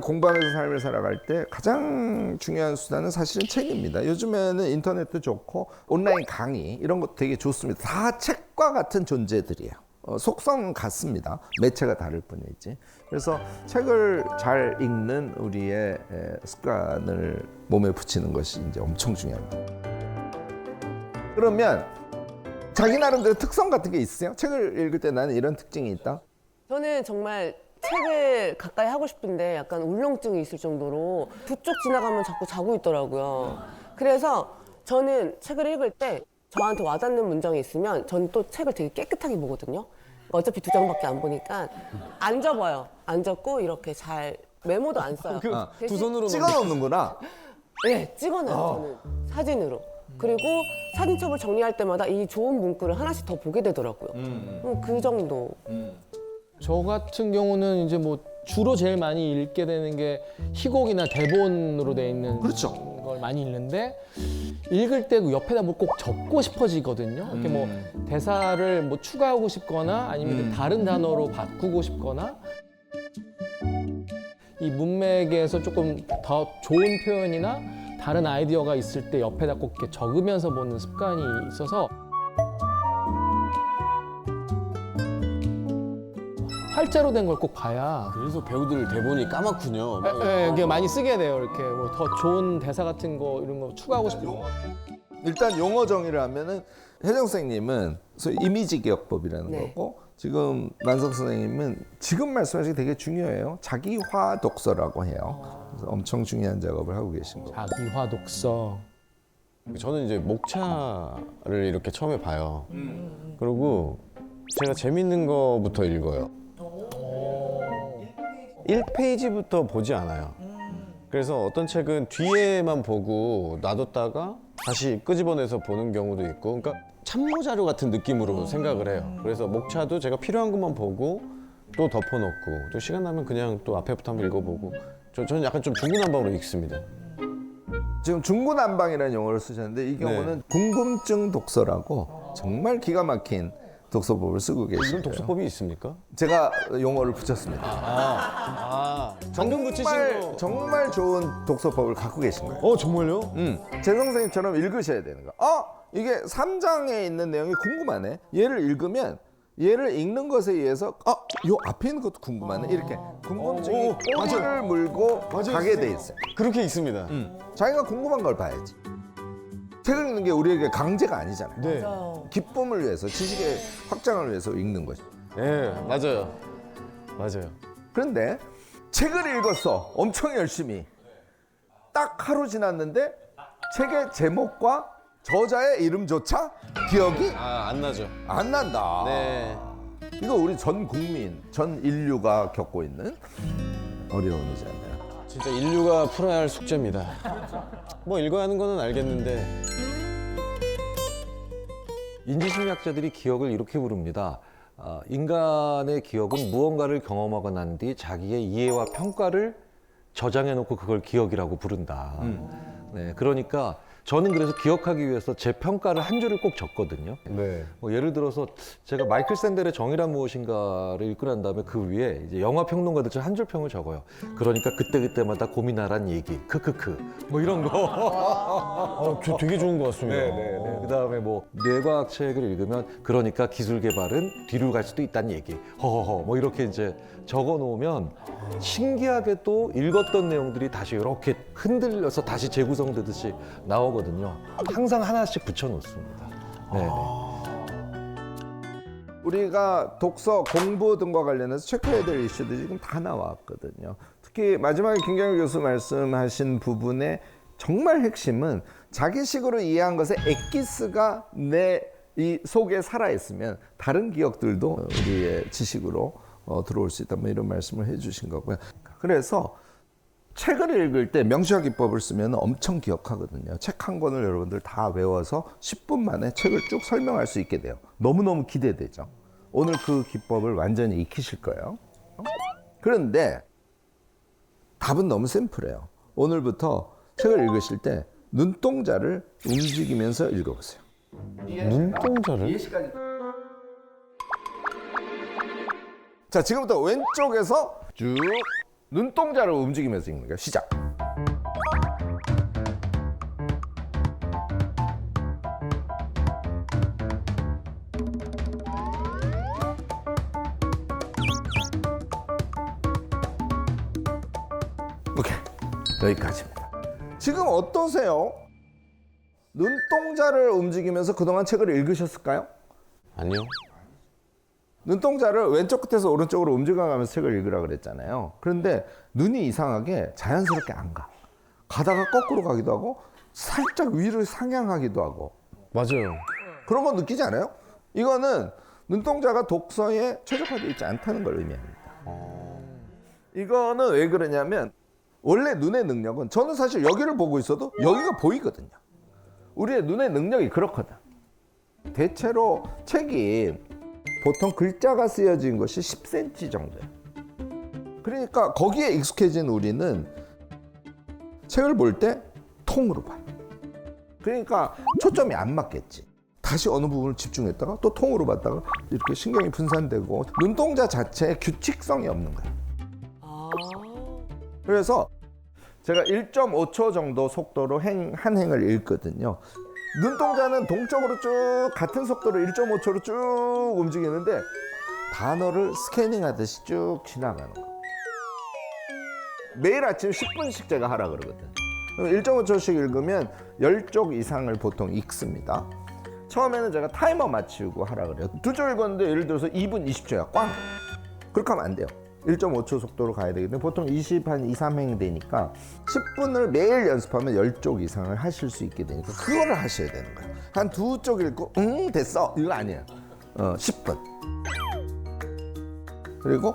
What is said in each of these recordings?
공부하면서 삶을 살아갈 때 가장 중요한 수단은 사실은 책입니다. 요즘에는 인터넷도 좋고 온라인 강의 이런 것도 되게 좋습니다. 다 책과 같은 존재들이에요. 속성 같습니다. 매체가 다를 뿐이지. 그래서 책을 잘 읽는 우리의 습관을 몸에 붙이는 것이 이제 엄청 중요합니다. 그러면 자기 나름대로 특성 같은 게 있으세요? 책을 읽을 때 나는 이런 특징이 있다? 저는 정말 책을 가까이 하고 싶은데 약간 울렁증이 있을 정도로 부쩍 지나가면 자꾸 자고 있더라고요. 그래서 저는 책을 읽을 때 저한테 와닿는 문장이 있으면 저는 또 책을 되게 깨끗하게 보거든요. 어차피 2장밖에 안 보니까 안 접어요. 안 접고 이렇게 잘 메모도 안 써요. 두 손으로 찍어 놓는구나. 네, 찍어놔요. 저는 사진으로. 그리고 사진첩을 정리할 때마다 이 좋은 문구를 하나씩 더 보게 되더라고요. 그 정도. 저 같은 경우는 이제 뭐 주로 제일 많이 읽게 되는 게 희곡이나 대본으로 돼 있는 그렇죠. 걸 많이 읽는데 읽을 때 그 옆에다 뭐 꼭 적고 싶어지거든요. 이렇게 뭐 대사를 뭐 추가하고 싶거나 아니면 다른 단어로 바꾸고 싶거나 이 문맥에서 조금 더 좋은 표현이나 다른 아이디어가 있을 때 옆에다 꼭 이렇게 적으면서 보는 습관이 있어서 활자로 된 걸 꼭 봐야 그래서 배우들 대본이 까맣군요. 이게 많이 쓰게 돼요. 이렇게 뭐 더 좋은 대사 같은 거 이런 거 추가하고 싶은 거. 일단 용어 정의를 하면은 혜정 선생님은 소위 이미지 기억법이라는 네. 거고 지금 만석 선생님은 지금 말씀하신 게 되게 중요해요. 자기화 독서라고 해요. 그래서 엄청 중요한 작업을 하고 계신 거예요. 자기화 독서. 저는 이제 목차를 이렇게 처음에 봐요. 그리고 제가 재밌는 거부터 읽어요. 1페이지부터 보지 않아요. 그래서 어떤 책은 뒤에만 보고 놔뒀다가 다시 끄집어내서 보는 경우도 있고, 그러니까 참고 자료 같은 느낌으로 생각을 해요. 그래서 목차도 제가 필요한 것만 보고 또 덮어놓고 또 시간 나면 그냥 또 앞에부터 한번 읽어보고 저는 약간 좀 중구난방으로 읽습니다. 지금 중구난방이라는 용어를 쓰셨는데 이 경우는 궁금증 독서라고 정말 기가 막힌 독서법을 쓰고 계시고요. 이런 독서법이 있습니까? 제가 용어를 붙였습니다. 방금 붙이신 거. 정말 좋은 독서법을 갖고 계신 거예요. 정말요? 제 선생님처럼 읽으셔야 되는 거. 이게 3장에 있는 내용이 궁금하네. 얘를 읽으면 얘를 읽는 것에 의해서 요 앞에 있는 것도 궁금하네. 이렇게 궁금증이 꼬리를 물고 가게 돼 있어요. 그렇게 있습니다. 자기가 궁금한 걸 봐야지. 책을 읽는 게 우리에게 강제가 아니잖아요. 네. 기쁨을 위해서, 지식의 확장을 위해서 읽는 거죠. 네, 맞아요. 맞아요. 그런데 책을 읽었어. 엄청 열심히. 딱 하루 지났는데 책의 제목과 저자의 이름조차 기억이 안 나죠. 안 난다. 네. 이거 우리 전 국민, 전 인류가 겪고 있는 어려움이잖아요. 진짜 인류가 풀어야 할 숙제입니다. 뭐 읽어야 하는 거는 알겠는데. 인지심리학자들이 기억을 이렇게 부릅니다. 인간의 기억은 무언가를 경험하고 난 뒤 자기의 이해와 평가를 저장해놓고 그걸 기억이라고 부른다. 네, 그러니까 저는 그래서 기억하기 위해서 제 평가를 한 줄을 꼭 적거든요. 네. 뭐 예를 들어서 제가 마이클 샌델의 정의란 무엇인가를 읽고 난 다음에 그 위에 이제 영화 평론가들처럼 한 줄 평을 적어요. 그러니까 그때그때마다 고민하란 얘기, 크크크, 뭐 이런 거. 되게 좋은 것 같습니다. 네네네. 그 다음에 뭐 뇌과학 책을 읽으면 그러니까 기술 개발은 뒤로 갈 수도 있다는 얘기, 허허허, 뭐 이렇게 이제 적어 놓으면 신기하게도 읽었던 내용들이 다시 이렇게 흔들려서 다시 재구성되듯이 나오거든요. 항상 하나씩 붙여 놓습니다. 네네. 우리가 독서, 공부 등과 관련해서 체크해야 될 이슈들이 지금 다 나왔거든요. 특히 마지막에 김경일 교수 말씀하신 부분의 정말 핵심은 자기식으로 이해한 것의 엑기스가 내 이 속에 살아있으면 다른 기억들도 우리의 지식으로 들어올 수 있다. 뭐 이런 말씀을 해주신 거고요. 그래서 책을 읽을 때 명시화 기법을 쓰면 엄청 기억하거든요. 책 한 권을 여러분들 다 외워서 10분 만에 책을 쭉 설명할 수 있게 돼요. 너무너무 기대되죠. 오늘 그 기법을 완전히 익히실 거예요. 그런데 답은 너무 심플해요. 오늘부터 책을 읽으실 때 눈동자를 움직이면서 읽어보세요. 눈동자를? 자, 지금부터 왼쪽에서 쭉 눈동자를 움직이면서 읽는 거예요. 시작. 오케이, 여기까지입니다. 지금 어떠세요? 눈동자를 움직이면서 그동안 책을 읽으셨을까요? 아니요. 눈동자를 왼쪽 끝에서 오른쪽으로 움직여가면서 책을 읽으라 그랬잖아요. 그런데 눈이 이상하게 자연스럽게 안 가. 가다가 거꾸로 가기도 하고 살짝 위로 상향하기도 하고 맞아요. 그런 거 느끼지 않아요? 이거는 눈동자가 독서에 최적화되어 있지 않다는 걸 의미합니다. 이거는 왜 그러냐면 원래 눈의 능력은 저는 사실 여기를 보고 있어도 여기가 보이거든요. 우리의 눈의 능력이 그렇거든. 대체로 책이 보통 글자가 쓰여진 것이 10cm 정도예요. 그러니까 거기에 익숙해진 우리는 책을 볼 때 통으로 봐요. 그러니까 초점이 안 맞겠지. 다시 어느 부분을 집중했다가 또 통으로 봤다가 이렇게 신경이 분산되고 눈동자 자체에 규칙성이 없는 거예요. 아. 그래서 제가 1.5초 정도 속도로 한 행을 읽거든요. 눈동자는 동쪽으로 쭉 같은 속도로 1.5초로 쭉 움직이는데 단어를 스캐닝하듯이 쭉 지나가는 거. 매일 아침 10분씩 제가 하라 그러거든. 1.5초씩 읽으면 10쪽 이상을 보통 읽습니다. 처음에는 제가 타이머 맞추고 하라 그래요. 2쪽 읽었는데 예를 들어서 2분 20초야. 꽝! 그렇게 하면 안 돼요. 1.5초 속도로 가야 되기 때문에 보통 2, 3행 되니까 10분을 매일 연습하면 10쪽 이상을 하실 수 있게 되니까 그거를 하셔야 되는 거예요. 한 2쪽 읽고 됐어 이거 아니에요. 10분. 그리고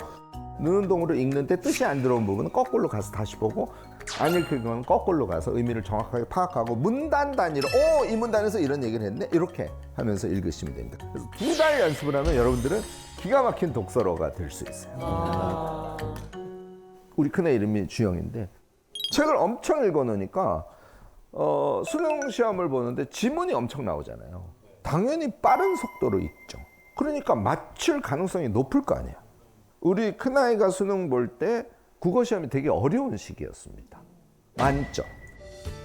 눈 운동으로 읽는데 뜻이 안 들어온 부분은 거꾸로 가서 다시 보고 안 읽히면 거꾸로 가서 의미를 정확하게 파악하고 문단 단위로 이 문단에서 이런 얘기를 했네 이렇게 하면서 읽으시면 됩니다. 그래서 2달 연습을 하면 여러분들은 기가 막힌 독서로가 될 수 있어요. 우리 큰애 이름이 주영인데 책을 엄청 읽어놓으니까 수능 시험을 보는데 지문이 엄청 나오잖아요. 당연히 빠른 속도로 읽죠. 그러니까 맞출 가능성이 높을 거 아니에요. 우리 큰아이가 수능 볼 때 국어 시험이 되게 어려운 시기였습니다. 만점.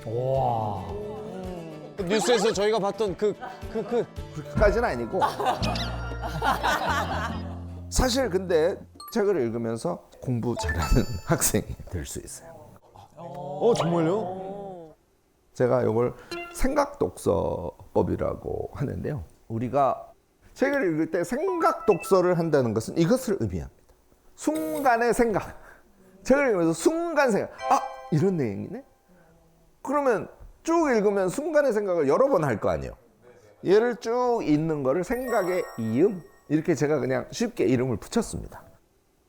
와. 뉴스에서 저희가 봤던 그까지는 아니고. 사실 근데 책을 읽으면서 공부 잘하는 학생이 될 수 있어요. 정말요? 제가 이걸 생각 독서법이라고 하는데요. 우리가 책을 읽을 때 생각 독서를 한다는 것은 이것을 의미합니다. 순간의 생각. 책을 읽으면서 순간 생각. 이런 내용이네? 그러면 쭉 읽으면 순간의 생각을 여러 번 할 거 아니에요. 얘를 쭉 읽는 거를 생각의 이음? 이렇게 제가 그냥 쉽게 이름을 붙였습니다.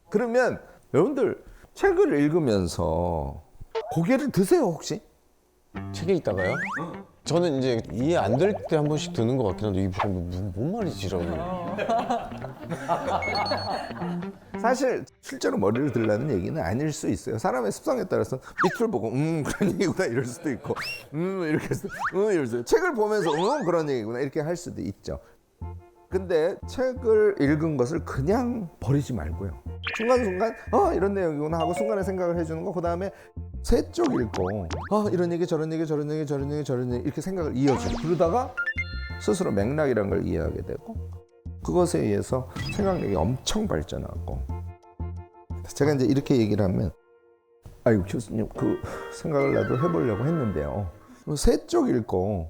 그러면 여러분들 책을 읽으면서 고개를 드세요 혹시? 책에 있다가요? 저는 이제 이해 안 될 때 한 번씩 드는 것 같긴 한데 이게 뭔 말이지 이러고. 사실 실제로 머리를 들라는 얘기는 아닐 수 있어요. 사람의 습성에 따라서 밑을 보고 그런 얘기구나 이럴 수도 있고 이렇게 해서 이럴 수도 있고 책을 보면서 그런 얘기구나 이렇게 할 수도 있죠. 근데 책을 읽은 것을 그냥 버리지 말고요. 순간순간 이런 내용이구나 하고 순간에 생각을 해주는 거. 그다음에 세 쪽 읽고 이런 얘기 저런 얘기 저런 얘기 저런 얘기 저런 얘기 이렇게 생각을 이어줘요. 그러다가 스스로 맥락이란 걸 이해하게 되고 그것에 의해서 생각력이 엄청 발전하고. 제가 이제 이렇게 얘기를 하면 아이고 교수님 그 생각을 나도 해보려고 했는데요. 세 쪽 읽고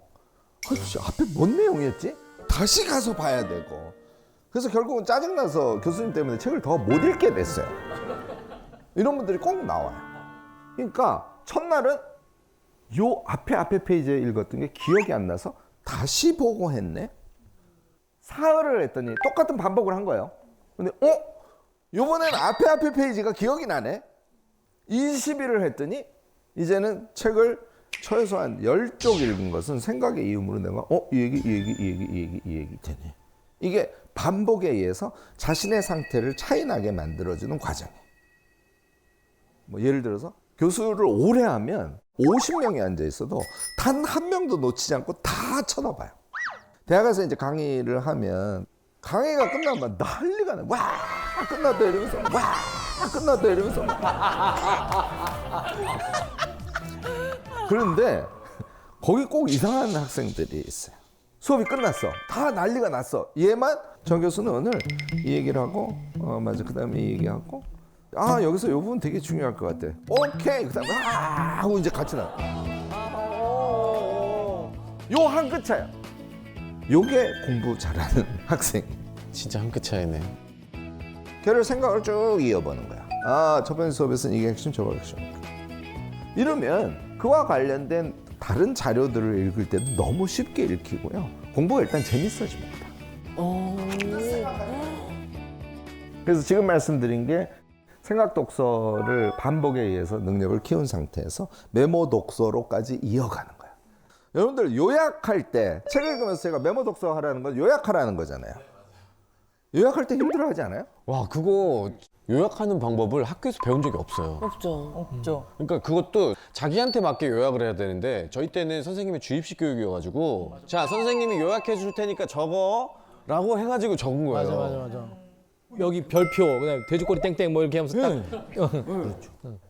앞에 뭔 내용이었지? 다시 가서 봐야 되고. 그래서 결국은 짜증나서 교수님 때문에 책을 더 못 읽게 됐어요. 이런 분들이 꼭 나와요. 그러니까 첫날은 요 앞에 페이지에 읽었던 게 기억이 안 나서 다시 보고 했네. 사흘을 했더니 똑같은 반복을 한 거예요. 근데 요번엔 앞에 페이지가 기억이 나네. 20일을 했더니 이제는 책을 최소한 10쪽 읽은 것은 생각의 이음으로 내가 이 얘기 되네. 이게 반복에 의해서 자신의 상태를 차이나게 만들어주는 과정이에요. 뭐 예를 들어서 교수를 오래 하면 50명이 앉아 있어도 단 한 명도 놓치지 않고 다 쳐다봐요. 대학에서 이제 강의를 하면 강의가 끝나면 난리가 나요. 와 끝났다 이러면서 와 끝났다 이러면서. 그런데 거기 꼭 이상한 학생들이 있어요. 수업이 끝났어. 다 난리가 났어. 얘만 정 교수는 오늘 이 얘기를 하고 맞아. 그다음에 이 얘기하고 여기서 이 부분 되게 중요할 것 같아. 오케이. 그다음에 하고 이제 같이 나. 요 한 끗 차야. 요게 공부 잘하는 학생. 진짜 한 끗 차이네. 걔를 생각을 쭉 이어보는 거야. 저번 수업에서는 이게 핵심, 저거 핵심. 이러면 그와 관련된 다른 자료들을 읽을 때도 너무 쉽게 읽히고요. 공부가 일단 재밌어집니다. 그래서 지금 말씀드린 게 생각 독서를 반복에 의해서 능력을 키운 상태에서 메모 독서로까지 이어가는 거예요. 여러분들 요약할 때 책 읽으면서 제가 메모 독서 하라는 건 요약하라는 거잖아요. 요약할 때 힘들어하지 않아요? 와, 그거 요약하는 방법을 학교에서 배운 적이 없어요. 없죠. 그러니까 그것도 자기한테 맞게 요약을 해야 되는데 저희 때는 선생님이 주입식 교육이어가지고 자, 선생님이 요약해 줄 테니까 적어라고 해가지고 적은 거예요. 맞아. 여기 별표, 그다음에 돼지꼬리 땡땡 뭐 이렇게 하면서 딱.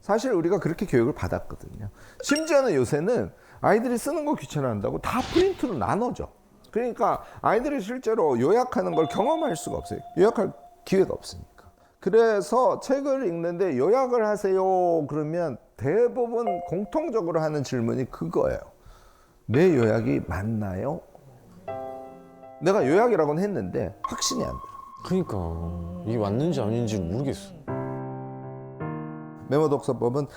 사실 우리가 그렇게 교육을 받았거든요. 심지어는 요새는 아이들이 쓰는 거 귀찮아한다고 다 프린트로 나눠줘. 그러니까 아이들이 실제로 요약하는 걸 경험할 수가 없어요. 요약할 기회가 없으니까. 그래서 책을 읽는데 요약을 하세요 그러면 대부분 공통적으로 하는 질문이 그거예요. 내 요약이 맞나요? 내가 요약이라고는 했는데 확신이 안 들어. 그러니까 이게 맞는지 아닌지 모르겠어. 메모 독서법은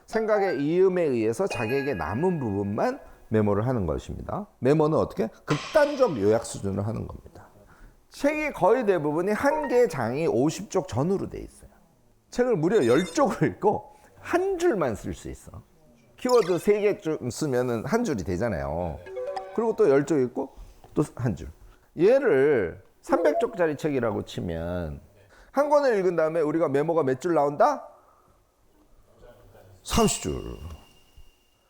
생각의 이음에 의해서 자기에게 남은 부분만 메모를 하는 것입니다. 메모는 어떻게? 극단적 요약 수준을 하는 겁니다. 책이 거의 대부분이 한 개의 장이 50쪽 전후로 돼 있어요. 책을 무려 10쪽을 읽고 한 줄만 쓸 수 있어. 키워드 3개 쓰면 한 줄이 되잖아요. 그리고 또 10쪽 읽고 또 한 줄. 얘를 300쪽짜리 책이라고 치면 한 권을 읽은 다음에 우리가 메모가 몇 줄 나온다? 30줄.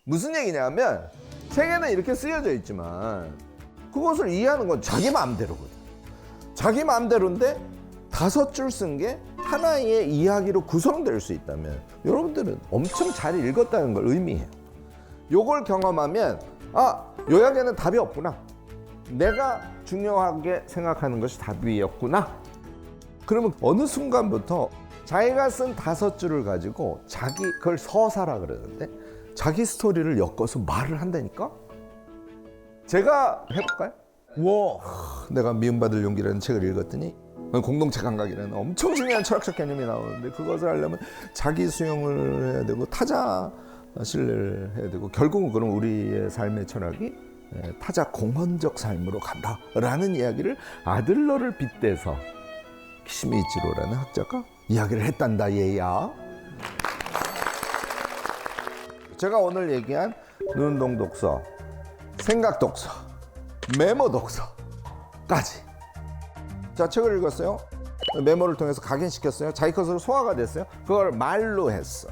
무슨 얘기냐면 책에는 이렇게 쓰여져 있지만 그것을 이해하는 건 자기 마음대로거든. 자기 마음대로인데 5줄 쓴 게 하나의 이야기로 구성될 수 있다면 여러분들은 엄청 잘 읽었다는 걸 의미해요. 요걸 경험하면 요약에는 답이 없구나. 내가 중요하게 생각하는 것이 답이었구나. 그러면 어느 순간부터 자기가 쓴 5줄을 가지고 그걸 서사라 그러는데 자기 스토리를 엮어서 말을 한다니까? 제가 해볼까요? 내가 미움받을 용기라는 책을 읽었더니 공동체 감각이라는 엄청 중요한 철학적 개념이 나오는데 그것을 하려면 자기 수용을 해야 되고 타자 신뢰를 해야 되고 결국은 그럼 우리의 삶의 철학이 타자 공헌적 삶으로 간다라는 이야기를 아들러를 빗대서 키시미치로라는 학자가 이야기를 했단다 얘야. 제가 오늘 얘기한 눈운동 독서, 생각 독서, 메모 독서까지. 자, 책을 읽었어요. 메모를 통해서 각인시켰어요. 자기 것으로 소화가 됐어요. 그걸 말로 했어.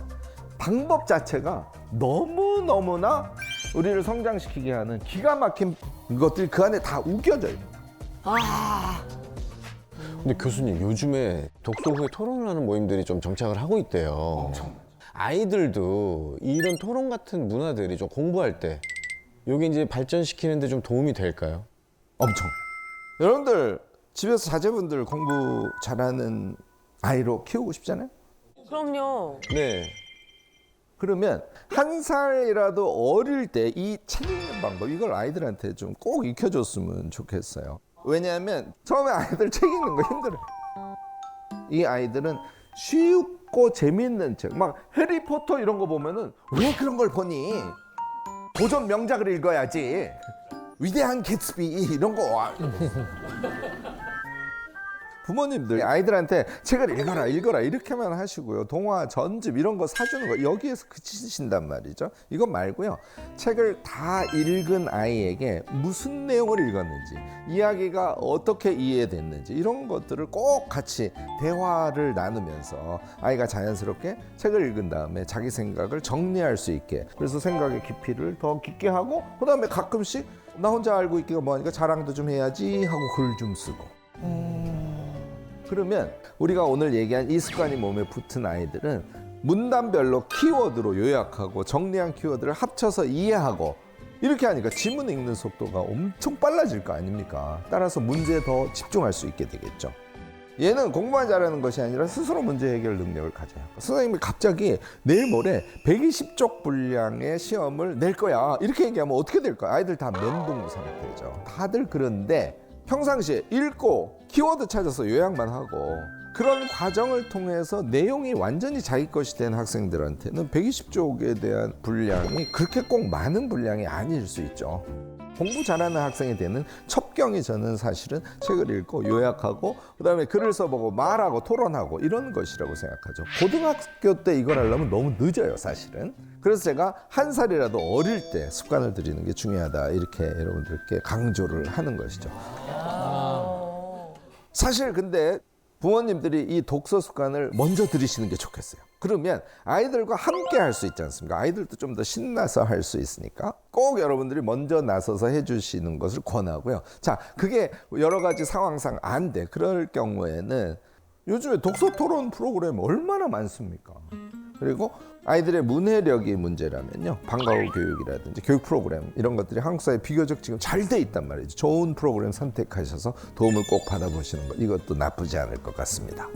방법 자체가 너무너무나 우리를 성장시키게 하는 기가 막힌 것들이 그 안에 다 우겨져요. 근데 교수님 요즘에 독서 후에 토론을 하는 모임들이 좀 정착을 하고 있대요. 아이들도 이런 토론 같은 문화들이 좀 공부할 때 여기 이제 발전시키는데 좀 도움이 될까요? 엄청. 여러분들 집에서 자제분들 공부 잘하는 아이로 키우고 싶잖아요. 그럼요. 네. 그러면 한 살이라도 어릴 때 이 책 읽는 방법 이걸 아이들한테 좀 꼭 익혀줬으면 좋겠어요. 왜냐하면 처음에 아이들 책 읽는 거 힘들어요. 이 아이들은 쉽고 재밌는 책, 막 해리포터 이런 거 보면은 왜 그런 걸 보니? 도전 명작을 읽어야지. 위대한 개츠비 이런 거. 부모님들 아이들한테 책을 읽어라 이렇게만 하시고요. 동화, 전집 이런 거 사주는 거 여기에서 그치신단 말이죠. 이거 말고요. 책을 다 읽은 아이에게 무슨 내용을 읽었는지, 이야기가 어떻게 이해됐는지 이런 것들을 꼭 같이 대화를 나누면서 아이가 자연스럽게 책을 읽은 다음에 자기 생각을 정리할 수 있게, 그래서 생각의 깊이를 더 깊게 하고 그다음에 가끔씩 나 혼자 알고 있기가 뭐하니까 자랑도 좀 해야지 하고 글 좀 쓰고 그러면 우리가 오늘 얘기한 이 습관이 몸에 붙은 아이들은 문단별로 키워드로 요약하고 정리한 키워드를 합쳐서 이해하고 이렇게 하니까 지문 읽는 속도가 엄청 빨라질 거 아닙니까? 따라서 문제에 더 집중할 수 있게 되겠죠. 얘는 공부만 잘하는 것이 아니라 스스로 문제 해결 능력을 가져요. 선생님이 갑자기 내일 모레 120쪽 분량의 시험을 낼 거야 이렇게 얘기하면 어떻게 될까요? 아이들 다 멘붕 상태죠. 다들 그런데 평상시에 읽고 키워드 찾아서 요약만 하고 그런 과정을 통해서 내용이 완전히 자기 것이 된 학생들한테는 120쪽에 대한 분량이 그렇게 꼭 많은 분량이 아닐 수 있죠. 공부 잘하는 학생이 되는 첩경이 저는 사실은 책을 읽고 요약하고 그다음에 글을 써보고 말하고 토론하고 이런 것이라고 생각하죠. 고등학교 때 이걸 하려면 너무 늦어요, 사실은. 그래서 제가 한 살이라도 어릴 때 습관을 들이는 게 중요하다 이렇게 여러분들께 강조를 하는 것이죠. 사실 근데 부모님들이 이 독서 습관을 먼저 들이시는 게 좋겠어요. 그러면 아이들과 함께 할 수 있지 않습니까? 아이들도 좀 더 신나서 할 수 있으니까 꼭 여러분들이 먼저 나서서 해주시는 것을 권하고요. 자, 그게 여러 가지 상황상 안 돼. 그럴 경우에는 요즘에 독서 토론 프로그램 얼마나 많습니까? 그리고 아이들의 문해력이 문제라면요, 방과 후 교육이라든지 교육 프로그램 이런 것들이 한국 사회에 비교적 지금 잘 돼 있단 말이죠. 좋은 프로그램 선택하셔서 도움을 꼭 받아보시는 것, 이것도 나쁘지 않을 것 같습니다.